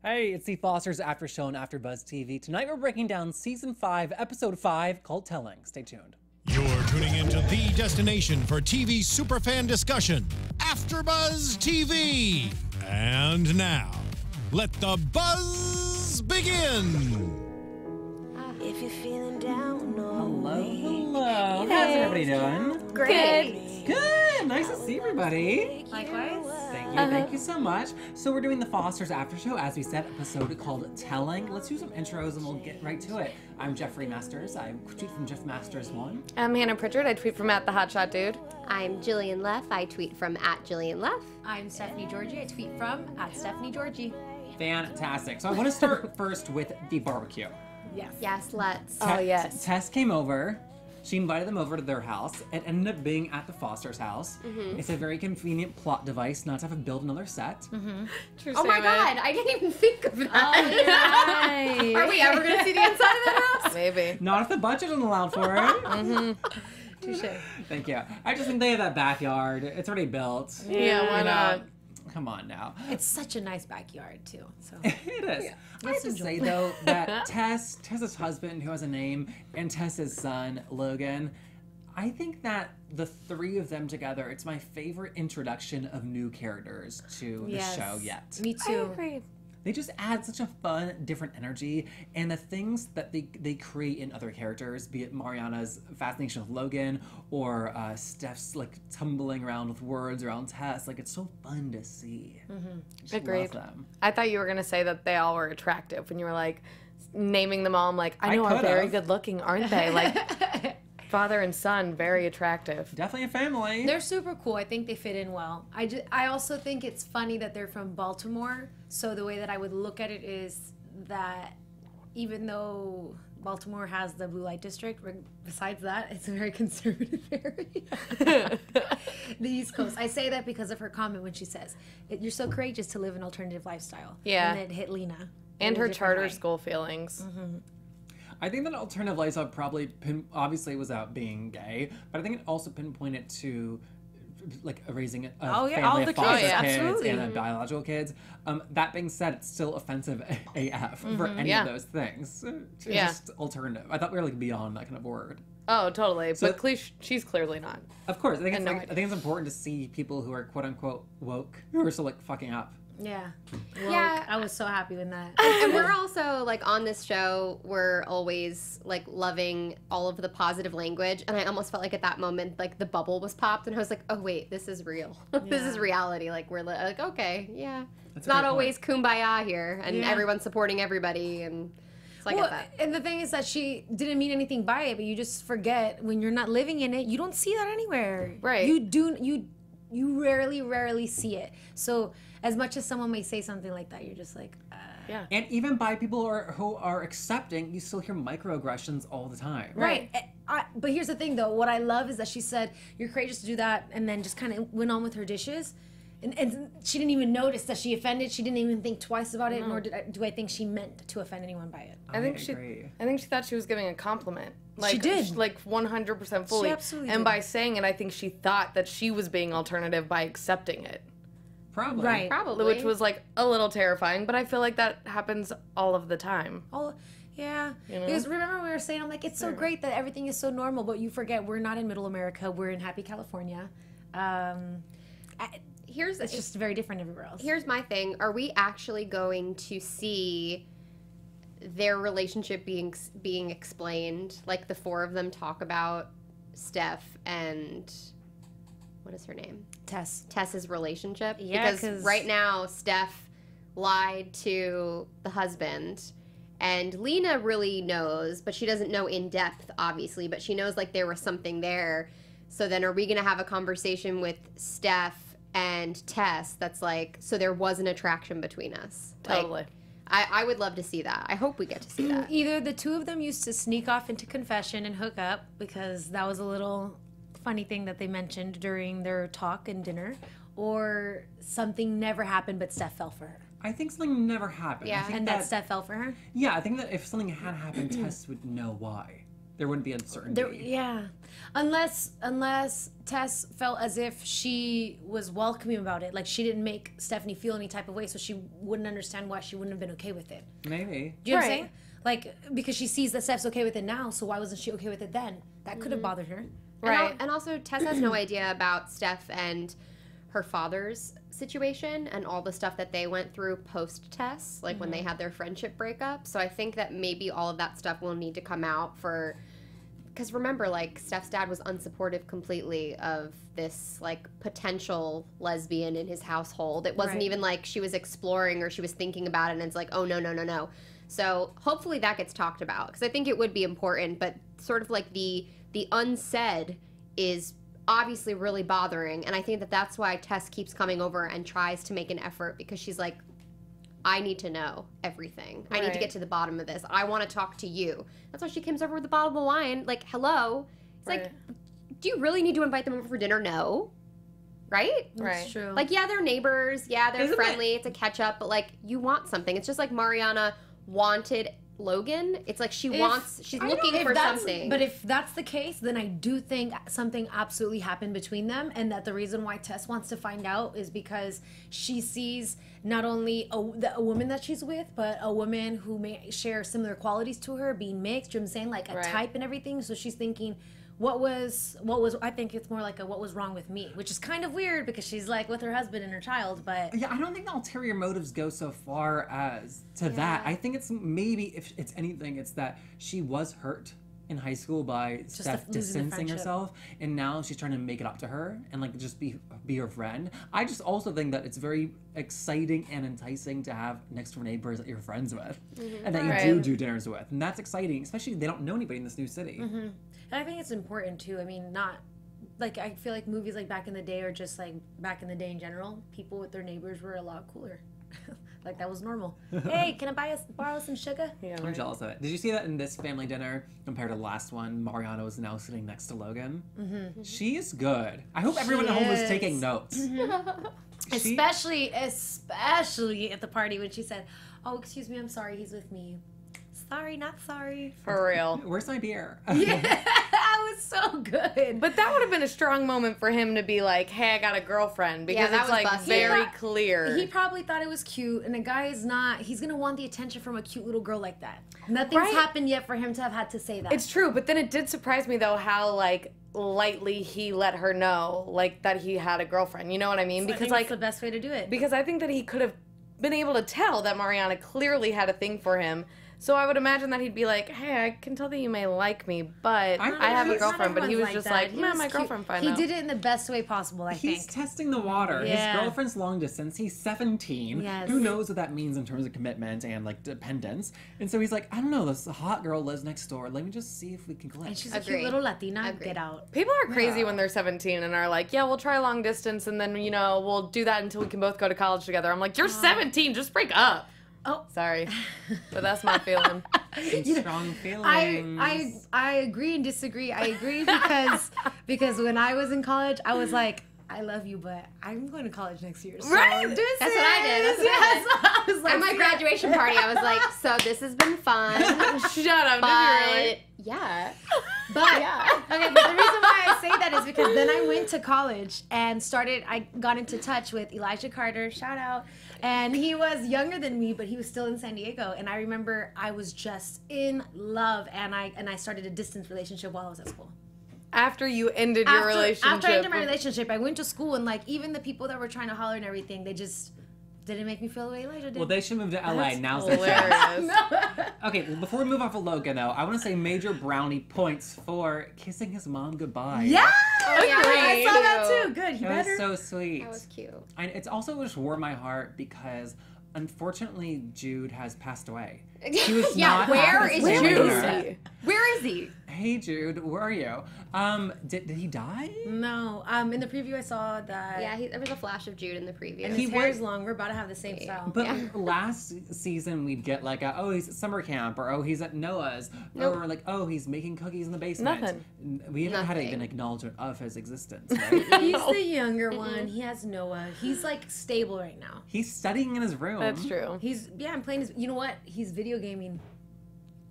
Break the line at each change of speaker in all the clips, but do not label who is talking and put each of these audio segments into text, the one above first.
Hey, it's the Fosters After Show on AfterBuzz TV. Tonight we're breaking down Season 5, Episode 5, called Telling. Stay tuned.
You're tuning into the destination for TV superfan discussion, AfterBuzz TV. And now, let the buzz begin.
If you're feeling down,
Hello. How's everybody doing?
Great.
Good. Nice to see everybody.
Likewise.
Thank you so much. So we're doing the Fosters After Show, as we said, episode called Telling. Let's do some intros and we'll get right to it. I'm Jeffrey Masters. I tweet from Jeff Masters 1.
I'm Hannah Prichard. I tweet from @TheHotShotDude.
I'm Jillian Leff. I tweet from @Jillian Leff.
I'm Stephanie Giorgi. I tweet from @Stephanie Giorgi.
Fantastic. So I want to start first with the barbecue.
Yes.
Yes, let's.
Oh, yes.
Tess came over. She invited them over to their house. It ended up being at the Foster's house. It's a very convenient plot device not to have to build another set.
True
Oh my
statement.
God, I didn't even think of that.
Right.
Are we ever going to see the inside of the house?
Maybe.
Not if the budget isn't allowed for it.
Touche.
Thank you. I just think they have that backyard. It's already built.
Yeah, why
You know,
not?
Come on now.
It's such a nice backyard too. So
It is. I have to say though that Tess's husband, who has a name, and Tess's son, Logan, I think that the three of them together, it's my favorite introduction of new characters to the show yet.
me
I
too.
agree.
They just add such a fun, different energy, and the things that they create in other characters, be it Mariana's fascination with Logan or Steph's like tumbling around with words around Tess, like it's so fun to see. Just
Agreed.
Love them.
I thought you were going to say that they all were attractive when you were like naming them all. I'm like, I
I
know are very
could've.
good looking, aren't they? Like father and son, very attractive.
Definitely a family.
They're super cool. I think they fit in well. I also think it's funny that they're from Baltimore. So the way that I would look at it is that even though Baltimore has the blue light district, besides that, it's a very conservative area. The East Coast. I say that because of her comment when she says, "You're so courageous to live an alternative lifestyle."
Yeah.
And it hit Lena.
And
in a
her
different
charter
way.
school feelings.
I think that alternative lifestyle probably obviously was out being gay, but I think it also pinpointed to like raising a
Oh, yeah,
family
all
of
the
foster
kids,
kids
absolutely.
and biological kids. That being said, it's still offensive AF for any
Yeah.
of those things. It's
Yeah.
just alternative. I thought we were like beyond that kind of word.
Oh, totally.
So-
But she's clearly not.
Of course, I think
And
it's
no
like, I think it's important to see people who are quote unquote woke who are still like fucking up.
Yeah.
Yeah.
I was so happy when that.
And we're also, like, on this show, we're always, like, loving all of the positive language. And I almost felt like at that moment, like, the bubble was popped. And I was like, oh, wait, this is real. This is reality. Like, we're like, okay, yeah.
That's
It's
a
not
great
always kumbaya here. And
Yeah.
everyone's supporting everybody. And so I
Well,
get that.
and the thing is that she didn't mean anything by it, but you just forget when you're not living in it. You don't see that anywhere.
Right.
You rarely see it. So as much as someone may say something like that, you're just like,
Yeah.
And even by people who are accepting, you still hear microaggressions all the time.
right. But here's the thing, though. What I love is that she said, "You're courageous to do that," and then just kind of went on with her dishes. And she didn't even notice that she offended. She didn't even think twice about it, nor do I think she meant to offend anyone by it.
I think
agree.
she thought she was giving a compliment. Like,
She did.
Like 100% fully.
She absolutely
And
did.
by saying it, I think she thought that she was being alternative by accepting it.
Probably.
Right.
Probably.
Which was like a little terrifying, but I feel like that happens all of the time.
Oh, yeah.
You know?
Because remember we were saying, I'm like, it's so great that everything is so normal, but you forget we're not in Middle America. We're in happy California. It's just very different everywhere else.
Here's my thing. Are we actually going to see their relationship being explained? Like the four of them talk about Steph and what is her name? Tess's relationship.
Yeah,
because
'cause-
right now Steph lied to the husband. And Lena really knows, but she doesn't know in depth, obviously, but she knows like there was something there. So then are we going to have a conversation with Steph and Tess that's like, so there was an attraction between us? Like,
Totally.
I would love to see that. I hope we get to see that.
Either the two of them used to sneak off into confession and hook up, because that was a little funny thing that they mentioned during their talk and dinner, or something never happened but Steph fell for her.
I think something never happened.
Yeah.
I think
And that Steph fell for her?
Yeah, I think that if something had happened, Tess would know why. there wouldn't be uncertainty.
Yeah. Unless Tess felt as if she was welcoming about it. Like she didn't make Stephanie feel any type of way, so she wouldn't understand why she wouldn't have been okay with it.
Maybe.
Do you know what I'm saying? Like, because she sees that Steph's okay with it now, so why wasn't she okay with it then? That could have bothered her.
Right.
And also, Tess has no idea about Steph and her father's situation and all the stuff that they went through post-Tess, like when they had their friendship breakup. So I think that maybe all of that stuff will need to come out for... Because remember, like, Steph's dad was unsupportive completely of this, like, potential lesbian in his household. It wasn't even like she was exploring or she was thinking about it and it's like, oh, no. So hopefully that gets talked about because I think it would be important, but sort of like the unsaid is obviously really bothering, and I think that that's why Tess keeps coming over and tries to make an effort because she's like, I need to know everything. I need to get to the bottom of this. I want to talk to you. That's why she comes over with the bottle of wine, like, hello. It's like, do you really need to invite them over for dinner? No. Right?
That's true.
Like, yeah, they're neighbors. Yeah, they're friendly. It's a catch-up. But, like, you want something. It's just like Mariana wanted Logan. It's like she's looking for something.
But if that's the case, then I do think something absolutely happened between them, and that the reason why Tess wants to find out is because she sees not only a woman that she's with, but a woman who may share similar qualities to her, being mixed, you know what I'm saying, like a type and everything. So she's thinking, what was I think it's more like a what was wrong with me, which is kind of weird because she's like with her husband and her child, but
yeah, I don't think the ulterior motives go so far as to that. I think it's maybe, if it's anything, it's that she was hurt in high school by Steph distancing herself, and now she's trying to make it up to her and like just be her friend. I just also think that it's very exciting and enticing to have next door neighbors that you're friends with and that you do dinners with, and that's exciting, especially if they don't know anybody in this new city.
And I think it's important too. I mean, not like, I feel like movies like back in the day, or just like back in the day in general, people with their neighbors were a lot cooler. Like that was normal. Hey, can I borrow some sugar?
Yeah,
I'm jealous of it. Did you see that in this family dinner compared to the last one? Mariana was now sitting next to Logan. She is good. I hope everyone at home was taking notes.
Especially at the party when she said, "Oh, excuse me, I'm sorry, he's with me." Sorry, not sorry.
For real.
Where's my beer?
Yeah, that was so good.
But that would have been a strong moment for him to be like, hey, I got a girlfriend. Because
that
it's
was
like
busted.
very clear.
He probably thought it was cute, and the guy is not. He's going to want the attention from a cute little girl like that. Nothing's happened yet for him to have had to say that.
It's true, but then it did surprise me, though, how, like, lightly he let her know, like, that he had a girlfriend. You know what I mean?
Because, like, that's the best way to do it.
Because I think that he could have been able to tell that Mariana clearly had a thing for him. So I would imagine that he'd be like, hey, I can tell that you may like me, but I have a girlfriend. But he was just like, man, my girlfriend fine
He
now.
did it in the best way possible, I think.
He's testing the water.
Yeah.
His girlfriend's long distance. He's 17.
Yes.
Who knows what that means in terms of commitment and like dependence? And so he's like, I don't know, this hot girl lives next door. Let me just see if we can click.
And she's a cute little Latina. Get out.
People are crazy when they're 17 and are like, yeah, we'll try long distance and then, you know, we'll do that until we can both go to college together. I'm like, you're 17, just break up. Oh, sorry. But that's my feeling.
Strong feelings.
I agree and disagree. I agree because when I was in college, I was like, I love you, but I'm going to college next year. So
right?
That's what I did.
I was like,
at my graduation party, I was like, so this has been fun.
Shut up, did you really?
Yeah.
But okay, but the reason why I say that is because then I went to college and I got into touch with Elijah Carter, shout out, and he was younger than me, but he was still in San Diego, and I remember I was just in love, and I started a distance relationship while I was at school.
After you ended your relationship.
After I ended my relationship, I went to school, and like even the people that were trying to holler and everything, they just didn't make me feel the way Elijah did.
Well, they should move to LA. Now's the
hilarious.
Okay, well, before we move off of Logan, though, I want to say major brownie points for kissing his mom goodbye.
Yeah!
Oh, yeah,
I saw that too. Good.
That was so sweet.
That was cute.
It's also just warmed my heart because, unfortunately, Jude has passed away. He was not
where is
Jude?
Where is he?
Hey, Jude, where are you? Did he die?
No. In the preview, I saw that.
Yeah, there was a flash of Jude in the preview.
And his hair is long. We're about to have the same style.
But last season, we'd get like, he's at summer camp, or he's at Noah's, or like, he's making cookies in the basement.
Nothing.
We haven't had an acknowledgement of his existence, right?
He's the younger one. He has Noah. He's like stable right now.
He's studying in his room.
That's true.
I'm playing his. You know what? He's video gaming.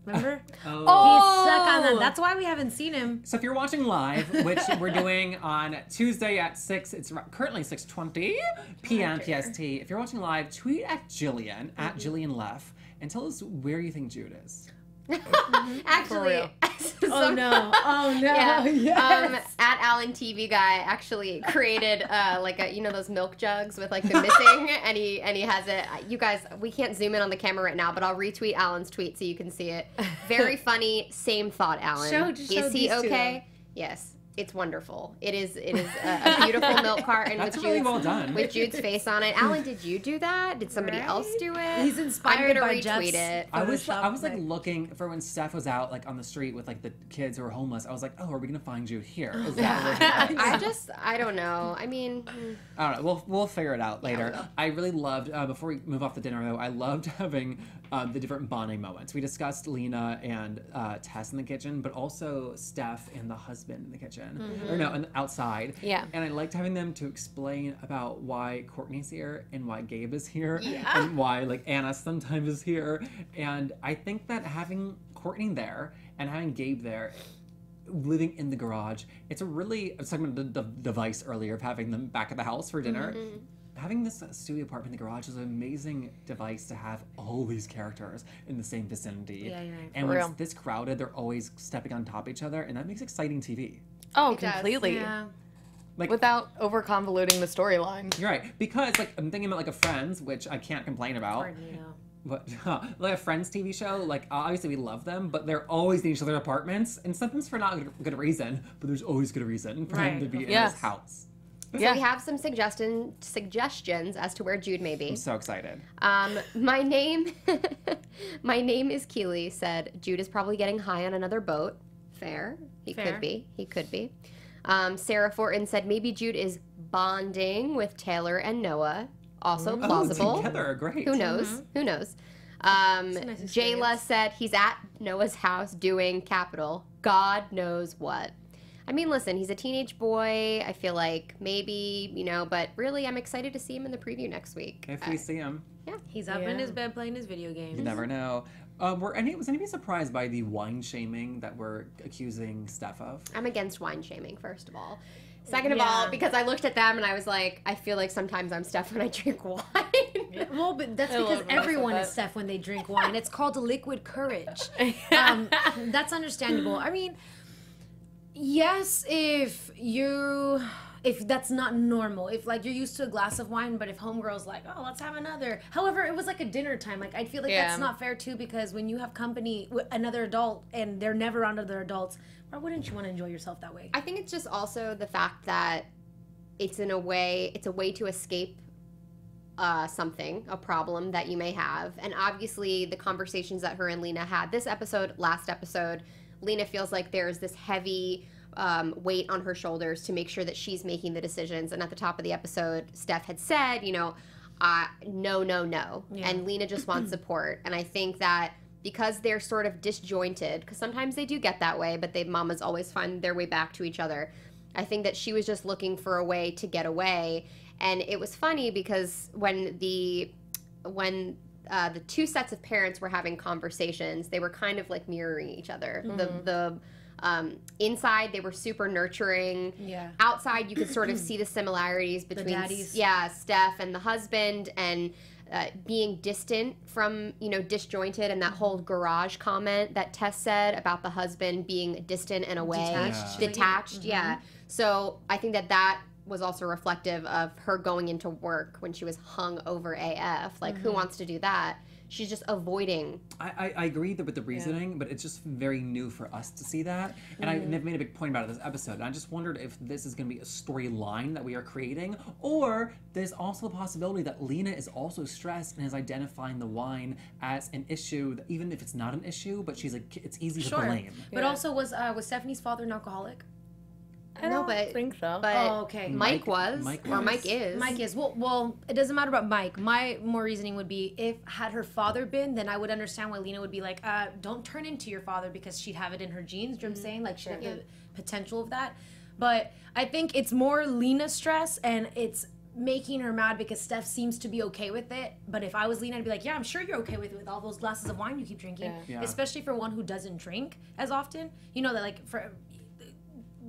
Remember?
Oh.
He's stuck on that. That's why we haven't seen him.
So if you're watching live, which we're doing on Tuesday at 6, it's currently 6:20 p.m. PST. If you're watching live, tweet at Jillian, at Jillian Leff, and tell us where you think Jude is.
Actually,
Oh no! Oh no!
yeah,
Yes.
at Alan TV guy actually created like a, you know, those milk jugs with like the missing, and he has it. You guys, we can't zoom in on the camera right now, but I'll retweet Alan's tweet so you can see it. Very funny. Same thought, Alan.
Just
is he
these two,
okay? Yes. It's wonderful. It is a beautiful milk carton
That's
with
really
Jude's,
well done.
with Jude's face on it. Alan, did you do that? Did somebody else do it?
He's inspired
I'm gonna
by
retweet
Jeff's
it.
I was
Photoshop,
like looking for when Steph was out like on the street with like the kids who were homeless. I was like, oh, are we gonna find Jude here? Is that where
I don't know. I mean,
I don't know. We'll figure it out later. I really loved, before we move off the dinner though, I loved having the different bonding moments. We discussed Lena and Tess in the kitchen, but also Steph and the husband in the kitchen. Or no, outside.
Yeah.
And I liked having them to explain about why Courtney's here and why Gabe is here. And why like Anna sometimes is here. And I think that having Courtney there and having Gabe there, living in the garage, it's a really, I was talking about the device earlier of having them back at the house for dinner. Having this studio apartment in the garage is an amazing device to have all these characters in the same vicinity.
Yeah, you're right.
And
For
when
real.
it's this crowded, they're always stepping on top of each other, and that makes exciting TV.
Oh,
It does,
completely.
Yeah.
Like,
Without over convoluting the storyline.
you're right, because like I'm thinking about like a Friends, which I can't complain about. But like a Friends TV show, like obviously we love them, but they're always in each other's apartments, and sometimes for not good reason, but there's always good reason for them to be in
Yes.
this house.
so we have some suggestions as to where Jude may be.
I'm so excited.
My name is Keely said Jude is probably getting high on another boat. Fair. He
Fair.
could be. He could be. Sarah Fortin said maybe Jude is bonding with Taylor and Noah. Also plausible.
Oh, together, great.
Who knows? Who knows?
nice
Jayla
experience.
said he's at Noah's house doing capital. God knows what. I mean, listen, he's a teenage boy. I feel like maybe, you know, but really I'm excited to see him in the preview next week.
If we see him,
He's up in his bed playing his video games.
you never know. Was anybody surprised by the wine shaming that we're accusing Steph of?
I'm against wine shaming, first of all. Second of all, because I looked at them and I was like, I feel like sometimes I'm Steph when I drink wine.
Well, but that's because
love when I
everyone
said
is
that.
Steph when they drink wine. It's called liquid courage. That's understandable. I mean, yes, if that's not normal, if like you're used to a glass of wine, but if homegirl's like, oh, let's have another. However, it was like a dinner time. Like I feel like that's not fair too, because when you have company with another adult and they're never around other adults, why wouldn't you want to enjoy yourself that way?
I think it's just also the fact that it's a way to escape something, a problem that you may have. And obviously the conversations that her and Lena had this episode, last episode, Lena feels like there's this heavy weight on her shoulders to make sure that she's making the decisions. And at the top of the episode, Steph had said, you know, no.
Yeah.
And Lena just wants support. And I think that because they're sort of disjointed, because sometimes they do get that way, but mamas always find their way back to each other. I think that she was just looking for a way to get away. And it was funny because when the two sets of parents were having conversations, they were kind of like mirroring each other. The inside, they were super nurturing.
Yeah.
Outside, you could sort of see the similarities between
daddies.
Steph and the husband, and being distant from, you know, disjointed, and that whole garage comment that Tess said about the husband being distant and away. Detached. Yeah. So I think that was also reflective of her going into work when she was hung over AF. Like, who wants to do that? She's just avoiding.
I agree with the reasoning, but it's just very new for us to see that. And I've made a big point about it this episode. And I just wondered if this is going to be a storyline that we are creating, or there's also the possibility that Lena is also stressed and is identifying the wine as an issue, even if it's not an issue, but she's like, it's easy to blame.
But also, was Stephanie's father an alcoholic?
I don't think so.
But
Oh, okay.
Mike was.
Mike
Or
was.
Mike is.
Mike is. Well, it doesn't matter about Mike. My more reasoning would be, if had her father been, then I would understand why Lena would be like, don't turn into your father, because she'd have it in her genes. Do you know what I'm saying? Like, she'd have the potential of that. But I think it's more Lena's stress, and it's making her mad because Steph seems to be okay with it. But if I was Lena, I'd be like, yeah, I'm sure you're okay with it with all those glasses of wine you keep drinking.
Yeah.
Especially for one who doesn't drink as often. You know that like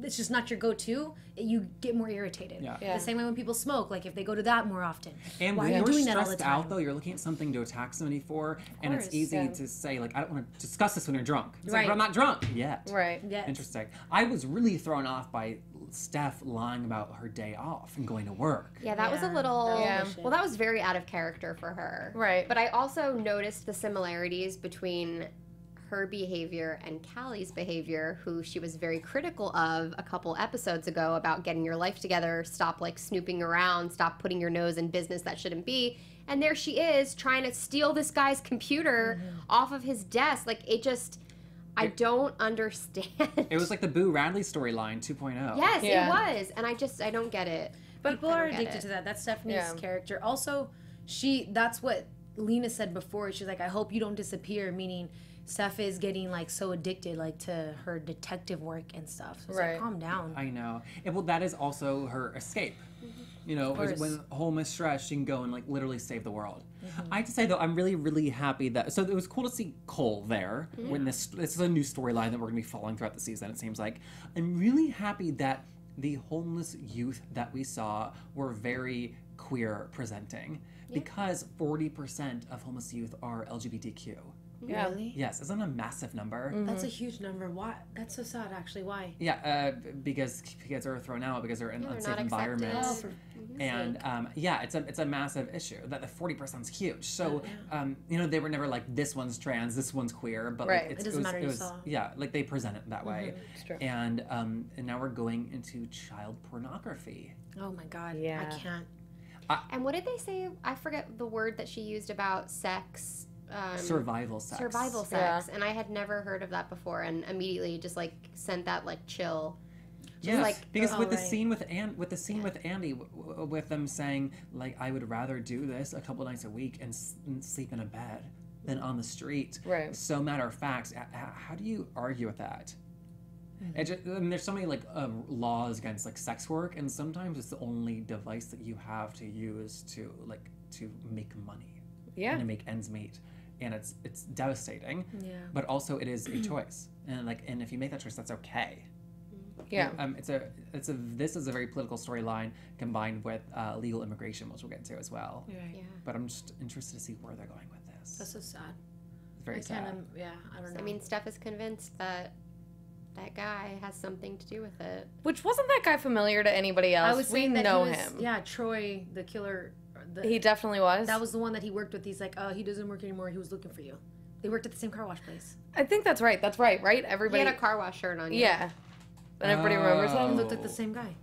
it's just not your go-to. You get more irritated.
Yeah.
The same way when people smoke, like if they go to that more often.
And
why
when
are you
you're
doing that all the
stressed
time?
out, though, you're looking at something to attack somebody for, and it's
course,
easy to say, like, I don't want to discuss this when you're drunk. It's like,
Right.
but I'm not drunk yet.
Right.
Yes.
Interesting. I was really thrown off by Steph lying about her day off and going to work.
Yeah, that was a
Yeah,
little.
that was
Yeah.
bullshit.
Well, that was very out of character for her.
Right.
But I also noticed the similarities between her behavior and Callie's behavior, who she was very critical of a couple episodes ago about getting your life together, stop like snooping around, stop putting your nose in business that shouldn't be. And there she is trying to steal this guy's computer off of his desk. Like it just, I don't understand.
It was like the Boo Radley storyline 2.0.
Yes,
Yeah.
it was. And I don't get it.
People
I
are
don't get
addicted
it.
to that. That's Stephanie's
Yeah.
character. Also, that's what Lena said before. She's like, I hope you don't disappear, meaning Steph is getting like so addicted like to her detective work and stuff. So it's
Right.
like, calm down.
I know. And well, that is also her escape. You know,
course.
when home is stressed, she can go and like literally save the world.
Mm-hmm.
I have to say though, I'm really, really happy that. So it was cool to see Cole there. When this is a new storyline that we're gonna be following throughout the season. It seems like I'm really happy that the homeless youth that we saw were very queer presenting because 40% of homeless youth are LGBTQ.
Yeah.
Really?
Yes, isn't that a massive number?
That's a huge number. Why? That's so sad, actually. Why?
Yeah, because kids are thrown out because they're in
they're
unsafe
not accepted.
environments.
Oh, for
And yeah, it's a massive issue. That the 40% is huge. So you know, they were never like this one's trans, this one's queer, but
Right.
like,
It doesn't matter,
it
you
was
saw.
yeah, like they present it that way.
It's true.
And now we're going into child pornography.
Oh my God.
Yeah.
I can't.
And what did they say? I forget the word that she used about sex.
Survival sex.
Survival sex. And I had never heard of that before, and immediately just like sent that like chill.
Yeah,
like-
because
Oh,
with the
right.
scene with with Andy, with them saying like, I would rather do this a couple nights a week and sleep in a bed than on the street.
Right.
So matter of fact, how do you argue with that?
Mm-hmm.
It just, I mean, there's so many like laws against like sex work, and sometimes it's the only device that you have to use to make money
Yeah.
and to make ends meet, and it's devastating.
Yeah.
But also it is a choice, and if you make that choice, that's okay.
Yeah.
This is a very political storyline combined with legal immigration, which we'll get to as well.
You're right.
Yeah.
But I'm just interested to see where they're going with this.
That's so sad.
It's very
I
sad.
can't. Yeah. I don't know.
I mean, Steph is convinced that that guy has something to do with it.
Which wasn't that guy familiar to anybody else?
I was saying
we
that
know
he was,
him.
Yeah, Troy, the killer.
He definitely was.
That was the one that he worked with. He's like, oh, he doesn't work anymore. He was looking for you. They worked at the same car wash place.
I think that's right. That's right. Right?
He
Everybody.
had a car wash shirt on.
Yeah. And everybody remembers
He
him.
looked like the same guy.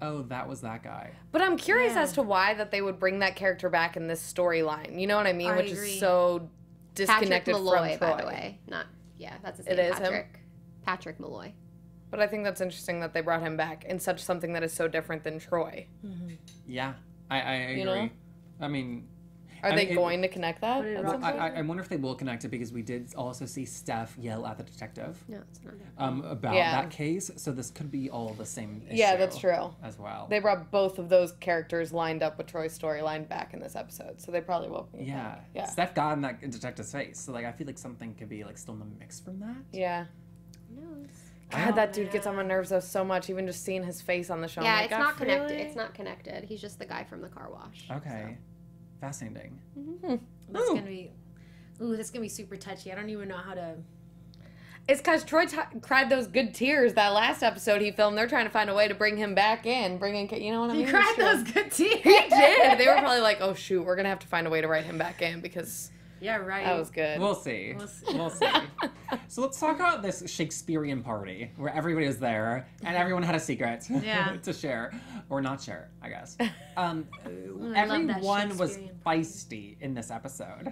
Oh, that was that guy.
But I'm curious
Yeah.
as to why that they would bring that character back in this storyline. You know what I mean?
I
Which
agree.
is so disconnected
Patrick Malloy,
from Troy.
by the way. Not. Yeah, that's his
It
name.
is him?
Patrick. Patrick Malloy.
But I think that's interesting that they brought him back in such something that is so different than Troy.
Yeah, I agree.
You know?
I mean,
Are
I
they
mean,
going to connect that?
Put it
at
up.
some point?
I wonder if they will connect it because we did also see Steph yell at the detective
No, it's not that.
about
Yeah.
that case. So this could be all the same issue.
Yeah, that's true.
As well.
They brought both of those characters lined up with Troy's storyline back in this episode, so they probably will. Bring it
yeah.
back. Yeah.
Steph got in that detective's face, so like I feel like something could be like still in the mix from that.
Yeah.
Who knows?
God, that dude gets on my nerves though so much. Even just seeing his face on the show. I'm
Yeah,
like,
it's
"God,
not connected.
really?"
It's not connected. He's just the guy from the car wash.
Okay. Fascinating.
That's
Ooh.
gonna be. Ooh, that's gonna be super touchy. I don't even know how to.
It's because Troy cried those good tears that last episode he filmed. They're trying to find a way to bring him back in, you know what I mean?
You cried
It's true.
those good tears.
He did. They were probably like, "Oh shoot, we're gonna have to find a way to write him back in because
Yeah, right.
that was good."
We'll see. We'll see. So let's talk about this Shakespearean party where everybody was there and everyone had a secret
Yeah.
to share or not share, I guess.
I love that
Everyone was
Shakespearean
feisty in this episode.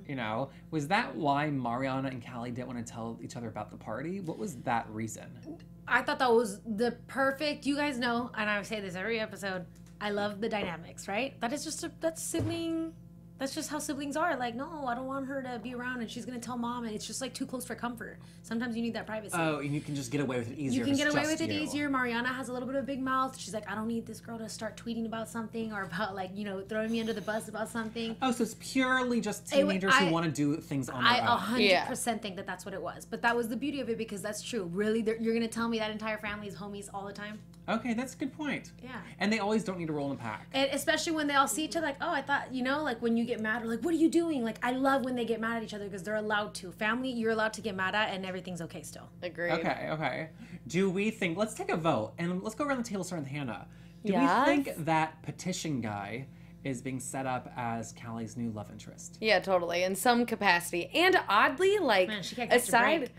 You know, was that why Mariana and Callie didn't want to tell each other about the party? What was that reason?
I thought that was the perfect. You guys know, and I say this every episode. I love the dynamics, right? That is just that's sibling That's just how siblings are. Like, no, I don't want her to be around, and she's gonna tell mom, and it's just like too close for comfort. Sometimes you need that privacy.
Oh, and you can just get away with it easier.
You can
if
get
it's
away
just
with it
you.
easier. Mariana has a little bit of a big mouth. She's like, I don't need this girl to start tweeting about something or about, like, you know, throwing me under the bus about something.
Oh, so it's purely just teenagers who want to do things on their own.
I 100% think that that's what it was. But that was the beauty of it, because that's true. Really, you're going to tell me that entire family is homies all the time?
Okay, that's a good point.
Yeah.
And they always don't need to roll in a pack.
And especially when they all see each other, like, oh, I thought, you know, like when you get mad, or like, what are you doing? Like, I love when they get mad at each other because they're allowed to. Family, you're allowed to get mad at, and everything's okay still.
Agreed.
Okay. Do we think, let's take a vote, and let's go around the table starting with Hannah. Do
Yes.
we think that petition guy is being set up as Callie's new love interest?
Yeah, totally. In some capacity. And oddly, like,
Man, she can't catch a
aside...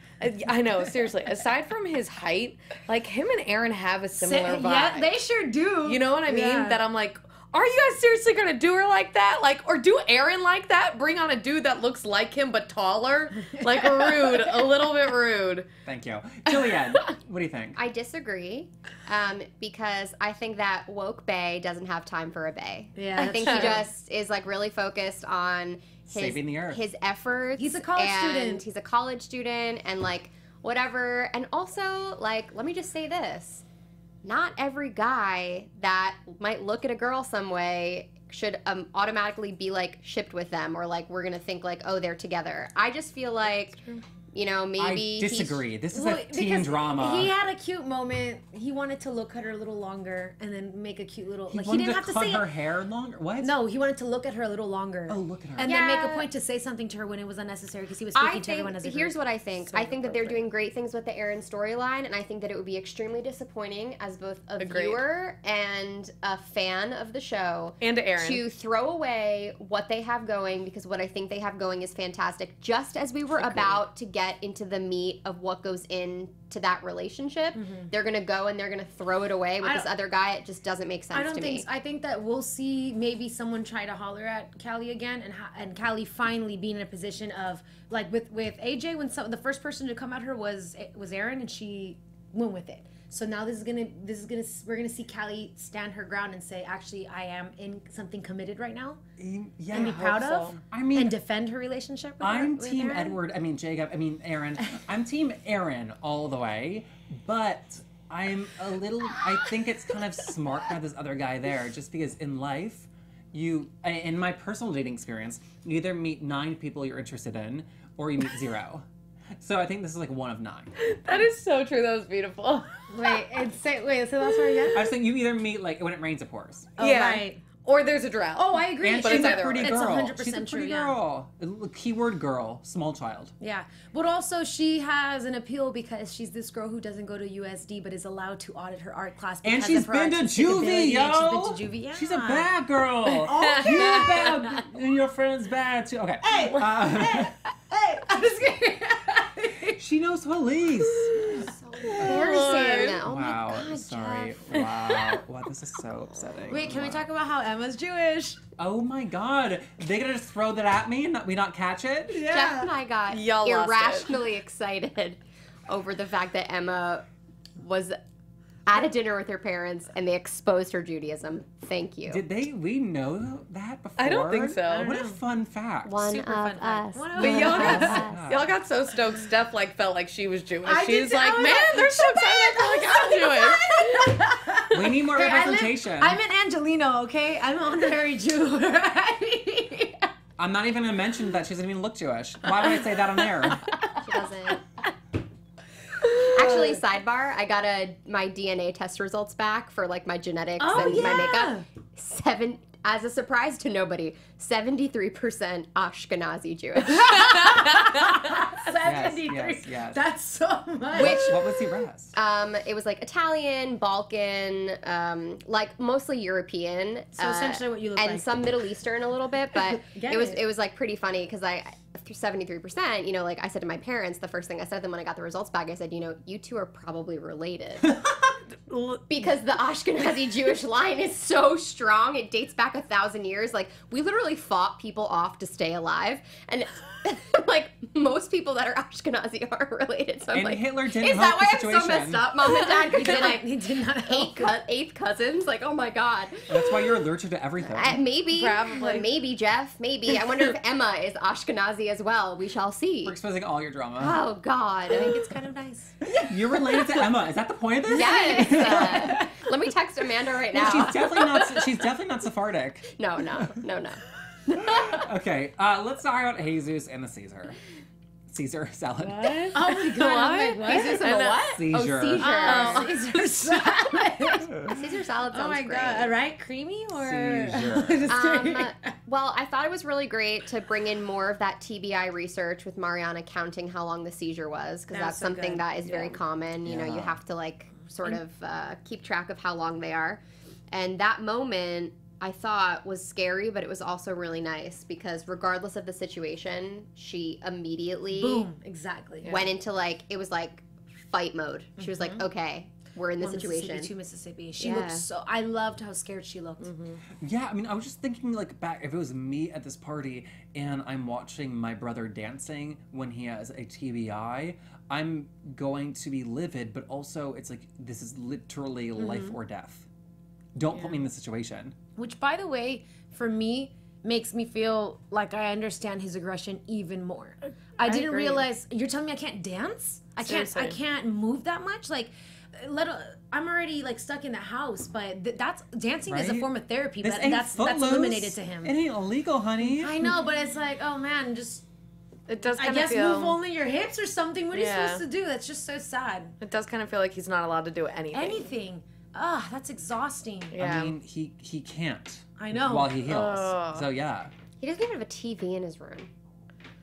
I know, seriously. Aside from his height, like, him and Aaron have a similar vibe.
Yeah, they sure do.
You know what I mean?
Yeah.
That I'm like, are you guys seriously gonna do her like that? Like, or do Aaron like that? Bring on a dude that looks like him but taller? Like, rude. A little bit rude.
Thank you. Jillian, what do you think?
I disagree, because I think that woke bae doesn't have time for a bae.
Yeah,
I think he just is like really focused on
Saving the earth.
his efforts.
He's a college student.
He's a college student, and like whatever. And also, like, let me just say this: not every guy that might look at a girl some way should automatically be like shipped with them, or like we're gonna think like, oh, they're together. I just feel like, you know, maybe
I disagree. This is
Well,
a teen
because
drama.
He had a cute moment. He wanted to look at her a little longer and then make a cute little.
He
Like,
wanted
he didn't
to
have to
cut
say
her hair longer? What?
No, he wanted to look at her a little longer.
Oh, look at her.
And then make
Yeah.
a point to say something to her when it was unnecessary, because he was
I
speaking to everyone
think,
as a group.
here's what I think.
So
I think that they're
inappropriate.
doing great things with the Aaron storyline, and I think that it would be extremely disappointing as both a
Agreed.
viewer and a fan of the show
And Aaron.
to throw away what they have going, because what I think they have going is fantastic, just as we were about to get into the meat of what goes into that relationship. They're going to go and they're going to throw it away with
I
this
don't-
other guy. It just doesn't make sense
I don't
to
think.
me.
I think that we'll see maybe someone try to holler at Callie again, and Callie finally being in a position of like with AJ, when the first person to come at her was Aaron, and she went with it. So now we're gonna see Callie stand her ground and say, actually, I am in something committed right now,
Yeah.
and be proud of,
I mean,
and defend her relationship. With
I'm
with
team
Aaron.
Aaron. I'm team Aaron all the way, but I think it's kind of smart to have this other guy there, just because in life, in my personal dating experience, you either meet 9 people you're interested in, or you meet 0. So I think this is like 1 of 9.
That is so true. That was beautiful.
Wait, say the last one again.
I was saying you either meet, like, when it rains, it pours.
Oh,
Yeah.
right.
Or there's a drought.
Oh, I agree.
And
But
she's
it's
a
either
pretty
way.
It's
girl.
100%
She's a
true,
pretty
yeah.
girl. Keyword girl, small child.
Yeah, but also she has an appeal because she's this girl who doesn't go to USD but is allowed to audit her art class.
And
because
she's
of her
been to
artistic
juvie,
ability,
yo.
and she's been to juvie. Yeah.
She's a bad girl. Okay. You're bad, and your friend's bad too. Okay.
Hey, I'm just kidding.
She knows police.
Embarrassing. Oh
Wow.
my God,
Sorry.
Jeff.
Wow. This is so upsetting.
Wait, can we
Wow.
talk about how Emma's Jewish?
Oh my God. They gonna just throw that at me and we not catch it?
Jeff and I got
Y'all lost it.
irrationally excited over the fact that Emma was at a dinner with her parents and they exposed her Judaism. Thank you.
Did we know that before?
I don't think so.
What a fun fact.
One
Super
of
fun fact.
us.
One of
But y'all
One of
got,
us.
y'all got so stoked. Steph like felt like she was Jewish.
I did
She's
too.
like,
I was
man,
like,
they're so excited. I feel like I'm Jewish.
We need more
Hey,
representation.
I'm in Angelino, okay? I'm an honorary Jew. Right?
I'm not even gonna mention that she doesn't even look Jewish. Why would I say that on air?
She doesn't. Actually, sidebar, I got my DNA test results back for like my genetics and my makeup. As a surprise to nobody, 73% Ashkenazi Jewish.
73.
yes.
That's so much.
What was the rest?
It was like Italian, Balkan, like mostly European.
So essentially what you look
and
like.
some Middle Eastern a little bit, but
Get
it
it.
was like pretty funny because after 73%, you know, like I said to my parents, the first thing I said to them when I got the results back, I said, you know, you two are probably related. Because the Ashkenazi Jewish line is so strong. It dates back 1,000 years. Like, we literally fought people off to stay alive. And like most people that are Ashkenazi are related. So I'm
And
like,
Hitler didn't
is that
help
why
the
I'm so
situation.
messed up, Mom and Dad? Because
He did not help.
eighth cousins. Like, oh my God.
That's why you're allergic to everything.
Maybe.
Probably.
Maybe, Jeff. Maybe. I wonder if Emma is Ashkenazi as well. We shall see.
We're exposing all your drama.
Oh, God.
I think it's kind of nice.
You're related to Emma. Is that the point of this?
Yes. Let me text Amanda right now.
She's definitely not Sephardic.
No.
Okay, let's talk about Jesus and the Caesar salad.
Oh my God. I'm like, what?
Jesus and the what?
Seizure.
Oh,
Caesar salad.
Caesar salad sounds
Oh my
great.
God. Right? Creamy or?
Seizure.
Just kidding.
Well, I thought it was really great to bring in more of that TBI research with Mariana counting how long the seizure was, because that's
so
something
good.
that is very common. You know, you
Yeah.
have to like sort of keep track of how long they are. And that moment I thought was scary, but it was also really nice because regardless of the situation, she immediately
Boom. Exactly.
went into like, it was like fight mode. She was like, okay, we're in this situation.
Mississippi to Mississippi. She
Yeah.
looked so. I loved how scared she looked.
Yeah, I mean, I was just thinking, like, back, if it was me at this party and I'm watching my brother dancing when he has a TBI, I'm going to be livid, but also it's like, this is literally life or death. Don't put me in this situation.
Which, by the way, for me, makes me feel like I understand his aggression even more. I didn't
agree.
realize. You're telling me I can't dance? I
Seriously.
can't move that much. Like, I'm already like stuck in the house. But that's dancing is a
Right?
form of therapy.
This
But
ain't
that's
Footloose.
eliminated to him.
It ain't illegal, honey.
I know, but it's like, oh man, just
It does
I
kind of
guess
feel.
move only your hips or something. What are
Yeah.
you supposed to do? That's just so sad.
It does kind of feel like he's not allowed to do anything.
Anything. Ah, that's exhausting.
Yeah.
I mean, he can't.
I know.
While he heals.
Ugh.
So, yeah.
He doesn't even have a TV in his room.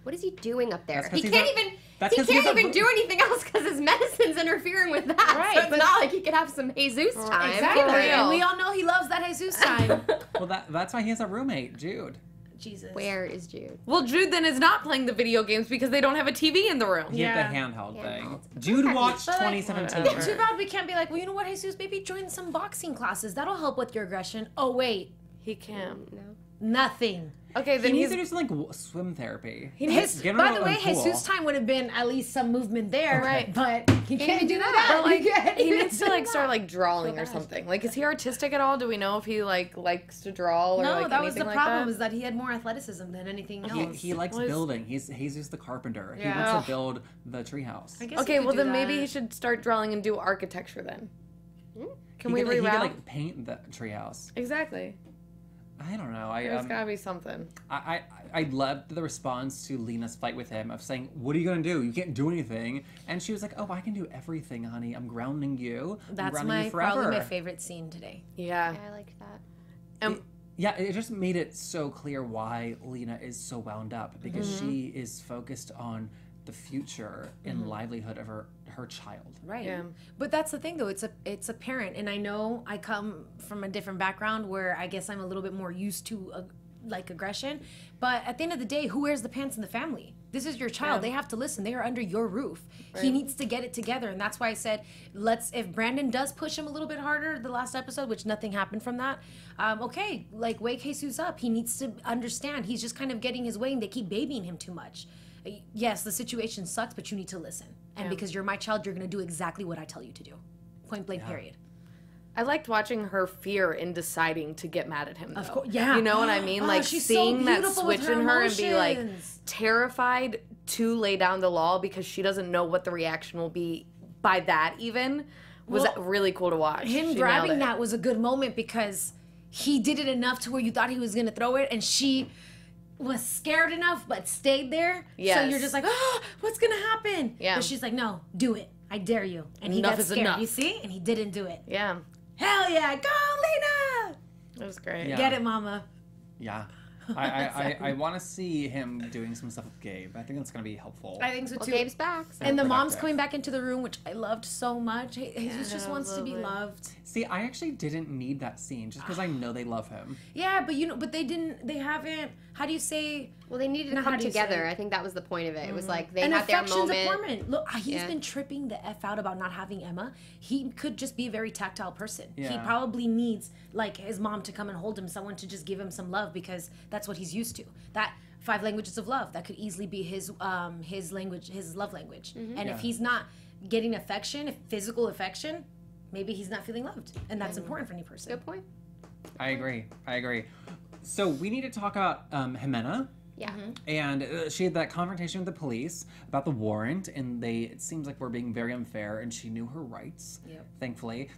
What is he doing up there?
That's 'cause
He
he's
can't
a-
even.
that's
He
'cause he's
can't
a-
even do anything else because his medicine's interfering with that.
Right,
So it's
but-
not like he could have some Jesus time.
Exactly.
For real.
And we all know he loves that Jesus time.
Well, that's why he has a roommate, Jude.
Jesus.
Where is Jude?
Well, Jude then is not playing the video games because they don't have a TV in the room.
He
Yeah.
had the handheld thing.
Handheld.
Jude
Okay.
watched
But, like,
2017.
whatever.
Too bad we can't be like, well, you know what, Jesus, maybe join some boxing classes. That'll help with your aggression. Oh, wait.
He can't.
No.
Nothing.
Okay,
He
then
needs
he's.
to do some like swim therapy.
His,
Get him
by
out
the
in
way,
pool.
Jesus' time would have been at least some movement there.
Right.
But he can't
even
do
do
that.
But like,
can't
he
even
needs to
do
like
that.
start like drawing
So
or
bad.
something. Like, is he artistic at all? Do we know if he like likes to draw or
No,
like
that was the
anything
problem,
like
is that he had more athleticism than anything else.
He likes
Was-
building. He's just the carpenter. He
Yeah.
wants to build the treehouse.
I
He
guess
Okay,
he could
well
do
then maybe
that.
he should start drawing and do architecture then. Can we
could, he
reroute?
could like paint the treehouse.
Exactly.
I don't know.
There's gotta be something.
I loved the response to Lena's fight with him of saying, "What are you gonna do? You can't do anything." And she was like, "Oh, I can do everything, honey. I'm grounding you. I'm
That's
grounding you
probably
forever."
my favorite scene today.
Yeah.
I liked that.
Yeah, it just made it so clear why Lena is so wound up, because she is focused on the future and livelihood of her child.
Right.
Yeah.
But that's the thing, though. It's a parent, and I know I come from a different background where I guess I'm a little bit more used to like aggression. But at the end of the day, who wears the pants in the family? This is your child. They have to listen. They are under your roof. He needs to get it together, and that's why I said, if Brandon does push him a little bit harder the last episode, which nothing happened from that. Okay, like wake Jesus up. He needs to understand. He's just kind of getting his way, and they keep babying him too much. Yes, the situation sucks, but you need to listen. And because you're my child, you're going to do exactly what I tell you to do. Point blank, period.
I liked watching her fear in deciding to get mad at him, though.
Of course, yeah.
You know what I mean?
Oh,
Like,
she's so
seeing that
beautiful with
switch
her
in her and be, like,
emotions.
terrified to lay down the law because she doesn't know what the reaction will be by that even was
Well,
really cool to watch.
Him
She
grabbing
nailed it.
that was a good moment because he did it enough to where you thought he was going to throw it, and she was scared enough but stayed there. So
Yes.
you're just like, oh, what's going to happen?
Yeah.
But she's like, no, do it. I dare you. And he
Enough
got
is
scared.
enough.
You see? And he didn't do it.
Yeah.
Hell yeah. Go, Lena.
It was great.
Yeah.
Get it, mama.
Yeah. I want to see him doing some stuff with Gabe. I think that's going to be helpful.
I think so
Well,
too.
Gabe's back. So.
And the mom's
productive.
coming back into the room, which I loved so much. Jesus just
I
wants to be
love it.
loved.
See, I actually didn't need that scene just because I know they love him.
Yeah, but but they haven't, how do you say,
Well, they needed to come together. I think that was the point of it. It was like they had their moment.
Apartment. Look, he's been tripping the F out about not having Emma. He could just be a very tactile person. Yeah. He probably needs like his mom to come and hold him, someone to just give him some love because that's what he's used to. That 5 languages of love, that could easily be his language, his love language. And if he's not getting affection, physical affection, maybe he's not feeling loved. And that's important for any person.
Good point.
I agree. So we need to talk about Jimena.
Yeah.
And she had that confrontation with the police about the warrant, and it seems like we're being very unfair, and she knew her rights, thankfully.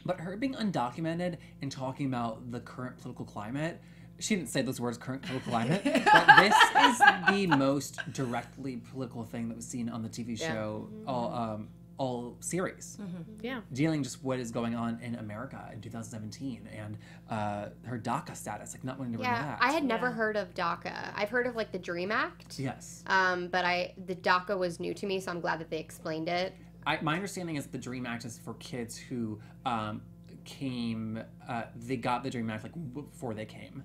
But her being undocumented and talking about the current political climate, she didn't say those words, current political climate, but this is the most directly political thing that was seen on the TV show all series.
Yeah.
Dealing just what is going on in America in 2017 and her DACA status, like not wanting to bring that.
I had never heard of DACA. I've heard of like the DREAM Act.
Yes.
But the DACA was new to me, so I'm glad that they explained it.
My understanding is the DREAM Act is for kids who they got the DREAM Act like before they came.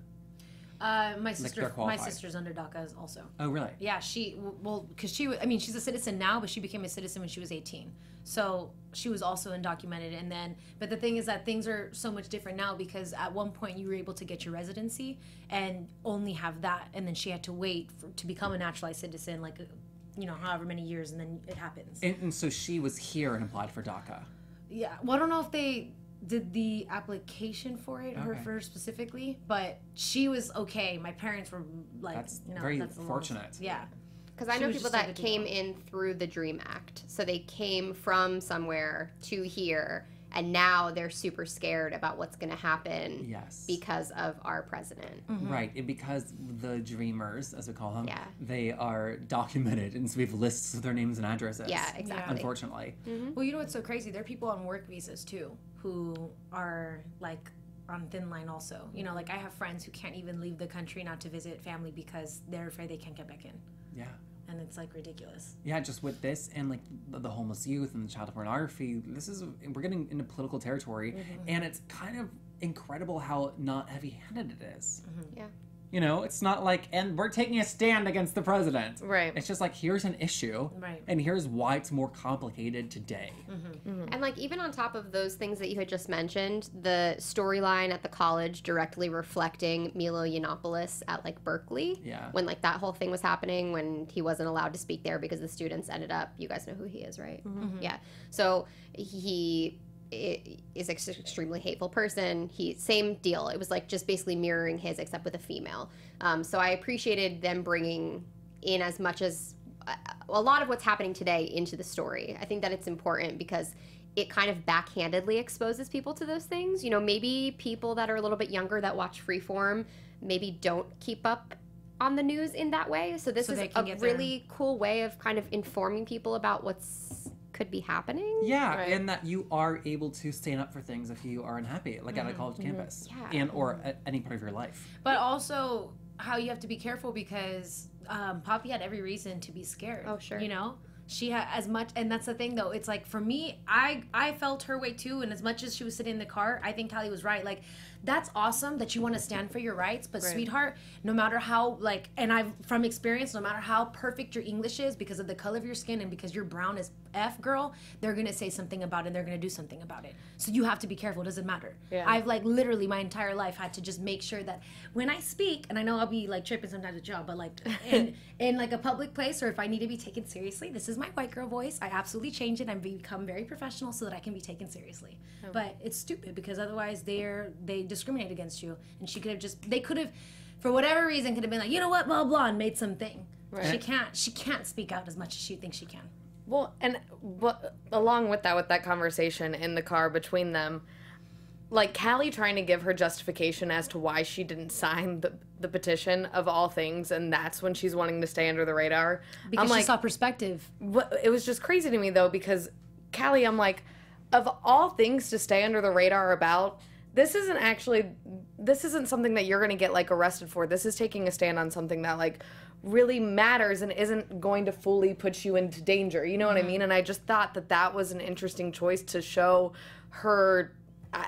My sister's under DACA also.
Oh, really?
Yeah, she's a citizen now, but she became a citizen when she was 18. So she was also undocumented. But the thing is that things are so much different now because at one point you were able to get your residency and only have that. And then she had to wait to become a naturalized citizen, like, however many years, and then it happens.
And so she was here and applied for DACA.
Yeah. Well, I don't know if they did the application for it, her specifically, but she was okay. My parents were like,
that's very fortunate.
Yeah.
Because I know people that came in through the DREAM Act. So they came from somewhere to here, and now they're super scared about what's going to happen because of our president.
Right, and because the Dreamers, as we call them, they are documented, and so we have lists of their names and addresses.
Yeah, exactly.
Unfortunately.
Well, you know what's so crazy? There are people on work visas, too, who are, like, on thin line also. Like, I have friends who can't even leave the country not to visit family because they're afraid they can't get back in.
Yeah.
And it's like ridiculous.
Yeah, just with this and like the homeless youth and the child pornography, we're getting into political territory, and it's kind of incredible how not heavy-handed it is.
Yeah.
It's not like, and we're taking a stand against the president.
Right.
It's just like, here's an issue.
Right.
And here's why it's more complicated today.
And like, even on top of those things that you had just mentioned, the storyline at the college directly reflecting Milo Yiannopoulos at like Berkeley.
Yeah.
When like that whole thing was happening, when he wasn't allowed to speak there because the students ended up, you guys know who he is, right? Yeah. So he is an extremely hateful person. Same deal. It was like just basically mirroring his, except with a female. So I appreciated them bringing in as much as a lot of what's happening today into the story. I think that it's important because it kind of backhandedly exposes people to those things. Maybe people that are a little bit younger that watch Freeform maybe don't keep up on the news in that way. So this is a really cool way of kind of informing people about what's could be happening.
Yeah, right. And that you are able to stand up for things if you are unhappy, like at a college campus, and or at any part of your life.
But also how you have to be careful because Poppy had every reason to be scared.
Oh, sure.
She had as much, and that's the thing though, it's like for me, I felt her way too, and as much as she was sitting in the car, I think Callie was right. Like, that's awesome that you want to stand for your rights, but sweetheart, no matter how, like, and I've, from experience, no matter how perfect your English is, because of the color of your skin and because you're brown as F, girl, they're going to say something about it and they're going to do something about it. So you have to be careful. It doesn't matter. Yeah. I've, like, literally my entire life had to just make sure that when I speak, and I know I'll be, like, tripping sometimes with y'all, but, like, in like, a public place, or if I need to be taken seriously, this is my white girl voice. I absolutely change it and become very professional so that I can be taken seriously. Oh. But it's stupid because otherwise they discriminate against you, and they could have, for whatever reason, could have been like, you know what, blah blah, and made something. Right. She can't speak out as much as she thinks she can.
Well, and along with that conversation in the car between them, like Callie trying to give her justification as to why she didn't sign the petition of all things, and that's when she's wanting to stay under the radar.
Because she saw perspective.
It was just crazy to me though, because Callie, I'm like, of all things to stay under the radar about, this isn't something that you're going to get, like, arrested for. This is taking a stand on something that, like, really matters and isn't going to fully put you into danger. You know what I mean? And I just thought that was an interesting choice to show her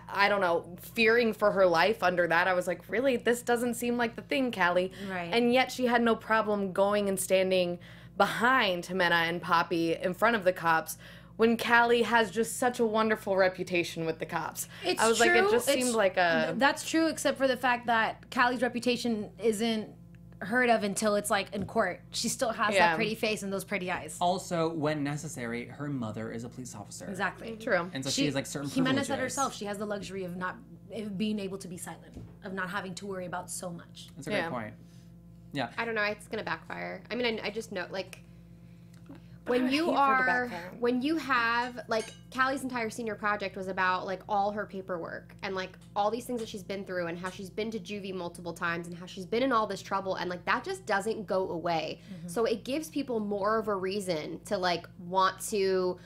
I don't know, fearing for her life under that. I was like, really, this doesn't seem like the thing, Callie.
Right.
And yet she had no problem going and standing behind Jimena and Poppy in front of the cops when Callie has just such a wonderful reputation with the cops.
It's
I was
true.
like, it just seemed like a...
That's true, except for the fact that Callie's reputation isn't heard of until it's like in court. She still has that pretty face and those pretty eyes.
Also, when necessary, her mother is a police officer.
Exactly.
True.
And so she has like certain
Jimena
privileges.
said herself, she has the luxury of not of being able to be silent, of not having to worry about so much.
That's a great point. Yeah.
I don't know. It's gonna backfire. I mean, I just know, like, when you have, like, Callie's entire senior project was about, like, all her paperwork and, like, all these things that she's been through and how she's been to juvie multiple times and how she's been in all this trouble, and, like, that just doesn't go away. So it gives people more of a reason to, like, want to,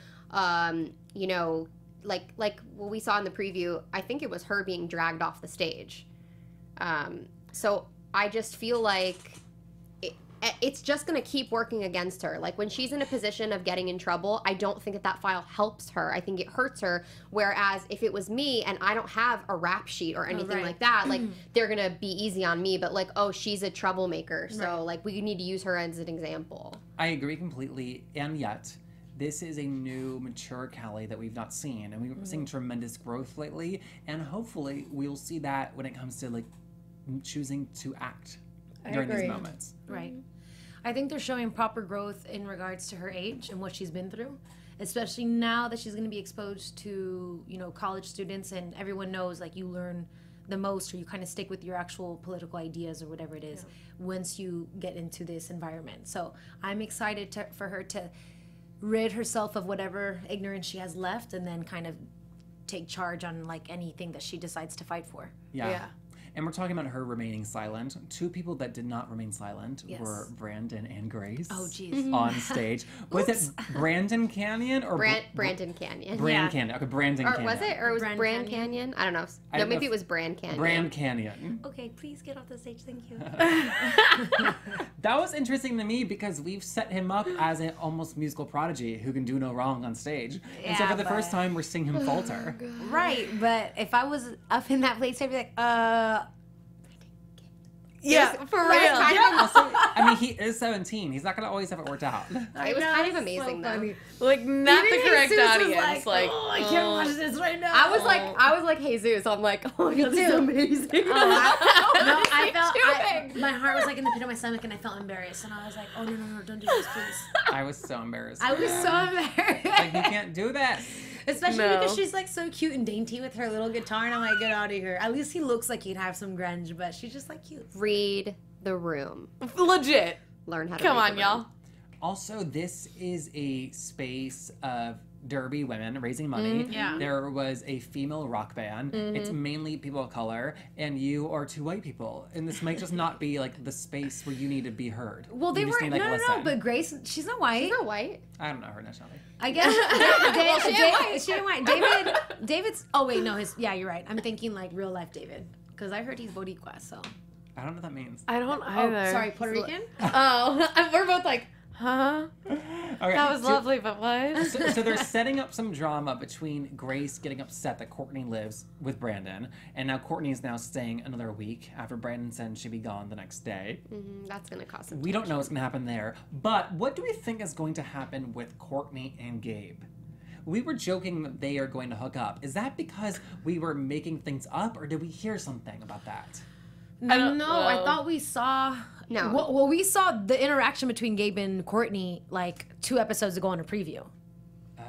you know, like what we saw in the preview, I think it was her being dragged off the stage. So I just feel like it's just going to keep working against her. Like, when she's in a position of getting in trouble, I don't think that file helps her. I think it hurts her. Whereas if it was me and I don't have a rap sheet or anything like that, like, they're going to be easy on me. But, like, oh, she's a troublemaker. So, like, we need to use her as an example.
I agree completely. And yet, this is a new, mature Callie that we've not seen. And we've seen tremendous growth lately. And hopefully we'll see that when it comes to, like, choosing to act during these moments.
Right. I think they're showing proper growth in regards to her age and what she's been through, especially now that she's going to be exposed to, you know, college students, and everyone knows, like, you learn the most, or you kind of stick with your actual political ideas or whatever it is once you get into this environment. So I'm excited for her to rid herself of whatever ignorance she has left and then kind of take charge on, like, anything that she decides to fight for.
Yeah. And we're talking about her remaining silent. Two people that did not remain silent were Brandon and Grace.
Oh, jeez.
On stage. Was it Brandon Canyon or
Brandon Canyon?
Canyon. Okay, Brandon Canyon.
Or was it? Or was it Brand Canyon? I don't know. No, maybe it was Brand Canyon.
Brand Canyon.
Okay, please get off the stage. Thank you.
That was interesting to me because we've set him up as an almost musical prodigy who can do no wrong on stage. And so for the first time, we're seeing him falter.
Right, but if I was up in that place, I'd be like,
Yeah, for real.
Also, I mean, he is 17. He's not going to always have it worked out.
It was kind of amazing, though.
Like, not the correct
Jesus was
audience. Like,
oh, I can't watch this right now.
I was like Jesus. I'm like, oh, this is amazing.
My heart was like in the pit of my stomach, and I felt embarrassed, and I was like, oh no, don't do this, please.
I was so embarrassed.
I was so embarrassed.
Like, you can't do this.
Especially because she's like so cute and dainty with her little guitar, and I'm like, get out of here. At least he looks like he'd have some grunge, but she's just like cute.
Read the room.
legit.
Learn how to
Come
read
on,
the
y'all.
room.
Also, this is a space of derby women raising money.
Yeah.
There was a female rock band. It's mainly people of color, and you are two white people. And this might just not be like the space where you need to be heard.
Well, they
You
were
just need, like,
no,
listen.
but Grace, she's not white.
She's not white.
I don't know her nationality.
I guess she ain't white. David's. Oh wait, no, you're right. I'm thinking like real life David, because I heard he's Boricua. So.
I don't know what that means.
I don't either.
Oh, sorry, Puerto Rican.
Oh, we're both like, huh?
Okay,
That was lovely, but what?
So they're setting up some drama between Grace getting upset that Courtney lives with Brandon, and now Courtney is now staying another week after Brandon said she'd be gone the next day.
That's going to cause some
We don't know what's going to happen there. But what do we think is going to happen with Courtney and Gabe? We were joking that they are going to hook up. Is that because we were making things up, or did we hear something about that?
I thought we saw.
No.
Well, we saw the interaction between Gabe and Courtney like 2 episodes ago in a preview.
Oh.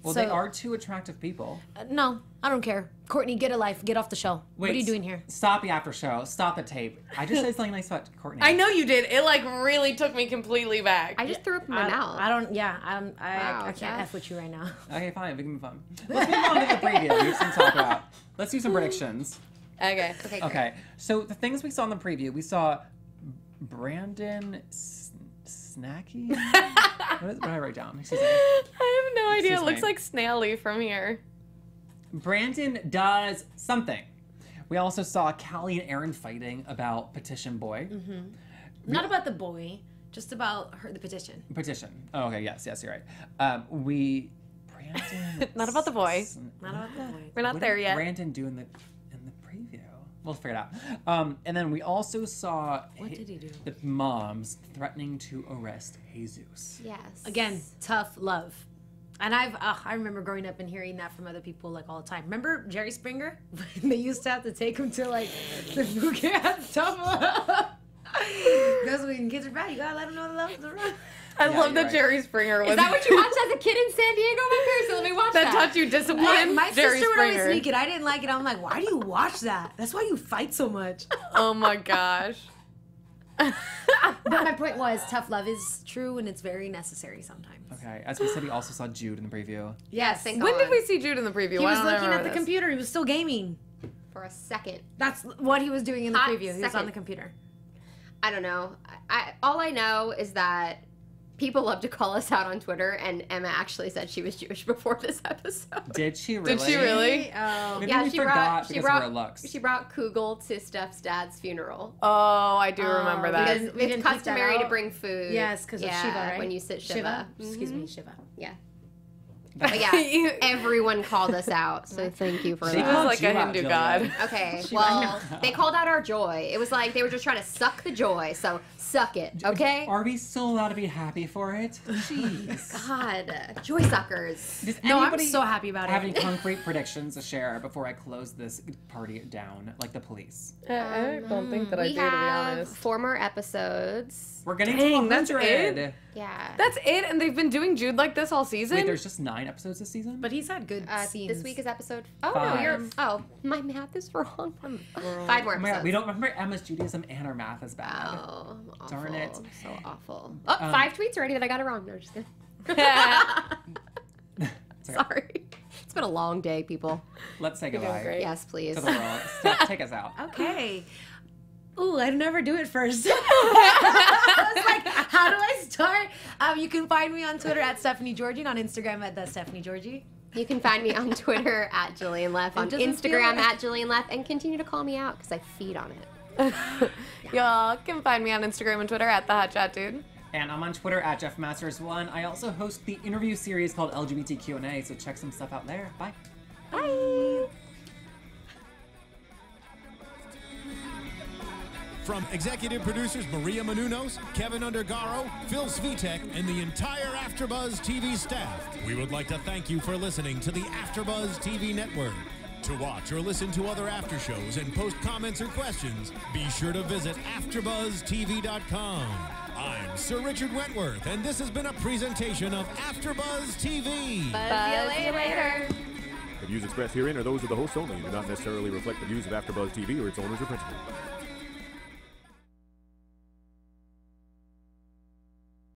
Well,
So-
they are two attractive people.
No, I don't care. Courtney, get a life. Get off the show.
Wait,
what are you doing here?
Stop the after show. Stop the tape. I just said something nice about Courtney.
I know you did. It like really took me completely back.
I just threw up in my mouth.
I don't. Yeah,
Wow,
I can't
Jeff.
F with you right now.
Okay, fine. We can move on. Let's move on to the preview. We have some to talk about. Let's do some predictions.
Okay.
Okay.
Okay, so the things we saw in the preview, we saw Brandon Snacky? What did I write down? Excuse me.
I have no idea.
Excuse
It looks
me.
like Snaily from here.
Brandon does something. We also saw Callie and Aaron fighting about Petition Boy.
Not about the boy, just about the petition.
Petition. Oh, okay, yes, you're right. Brandon.
Not about the boy.
Not about the boy.
We're not
What
there
did
yet.
Brandon do in the preview? We'll figure it out. And then we also saw
What did he do?
the moms threatening to arrest Jesus.
Yes.
Again, tough love. And I remember growing up and hearing that from other people like all the time. Remember Jerry Springer? They used to have to take him to like the boot camp. Tough love. Because when kids are bad, you gotta let them know the love is around.
I
Yeah,
love
you're
that
right.
Jerry Springer was
Is that what you watched as a kid in San Diego? I'm curious. So let me watch
that
that.
taught you discipline?
My
Jerry
sister would always
Springer.
sneak it. I didn't like it. I'm like, why do you watch that? That's why you fight so much.
Oh my gosh.
But my point was, tough love is true and it's very necessary sometimes.
Okay, as we said, we also saw Jude in the preview.
Yes.
Thank
When
God.
did we see Jude in the preview?
He
I
was
don't
looking
remember
at the
this.
computer. He was still gaming.
For a second.
That's what he was doing in the
Hot
preview. He was on
second.
the computer.
I don't know. All I know is that people love to call us out on Twitter, and Emma actually said she was Jewish before this episode.
Did she really?
Did she really?
Oh.
Maybe we forgot because of her looks.
She brought Kugel to Steph's dad's funeral.
Oh, I do remember that.
Because
we
it's
didn't keep that
customary to
out?
bring food.
Yes, because of Shiva, right?
When you sit Shiva.
Excuse me, Shiva.
Yeah. But yeah, everyone called us out, so thank you for
She
He was
that.
called
like
you
a
out,
Hindu
Jillian.
god.
Okay, well, they called out our joy. It was like they were just trying to suck the joy, so suck it, okay?
Are we still allowed to be happy for it? Jeez.
God, joy suckers.
Does
No, I'm
anybody
so happy about
have
it.
any concrete predictions to share before I close this party down, like the police?
I don't think that I
We
do, to be
have
honest.
4 more episodes.
We're getting
Dang,
to
that's
100.
it?
Yeah.
That's it, and they've been doing Jude like this all season?
Wait, there's just 9 episodes this season?
But he's had good scenes.
This week is episode. Oh no,
5.
you're. Oh, my math is wrong. 5 more
Oh my
episodes.
god, we don't remember Emma's Judaism and her math is bad.
Oh, I'm awful.
Darn it.
I'm so awful. Oh, 5 tweets already that I got it wrong. No, just kidding. Sorry. It's been a long day, people.
Let's say goodbye
great.
Yes, please.
to the world. Steph, take us out.
Okay. Ooh, I'd never do it first. I was like, how do I start? You can find me on Twitter at Stephanie Giorgi and on Instagram at the Stephanie Giorgi.
You can find me on Twitter at Jillian Leff, on
doesn't feel
Instagram
right.
at Jillian Leff, and continue to call me out because I feed on it.
Y'all can find me on Instagram and Twitter at the Hot Chat Dude.
And I'm on Twitter at JeffMasters1. I also host the interview series called LGBTQ&A, so check some stuff out there. Bye.
Bye.
From executive producers Maria Menounos, Kevin Undergaro, Phil Svitek, and the entire AfterBuzz TV staff, we would like to thank you for listening to the AfterBuzz TV network. To watch or listen to other after shows and post comments or questions, be sure to visit AfterBuzzTV.com. I'm Sir Richard Wentworth, and this has been a presentation of AfterBuzz TV.
Buzz you later.
The views expressed herein are those of the hosts only and do not necessarily reflect the views of AfterBuzz TV or its owners or principals.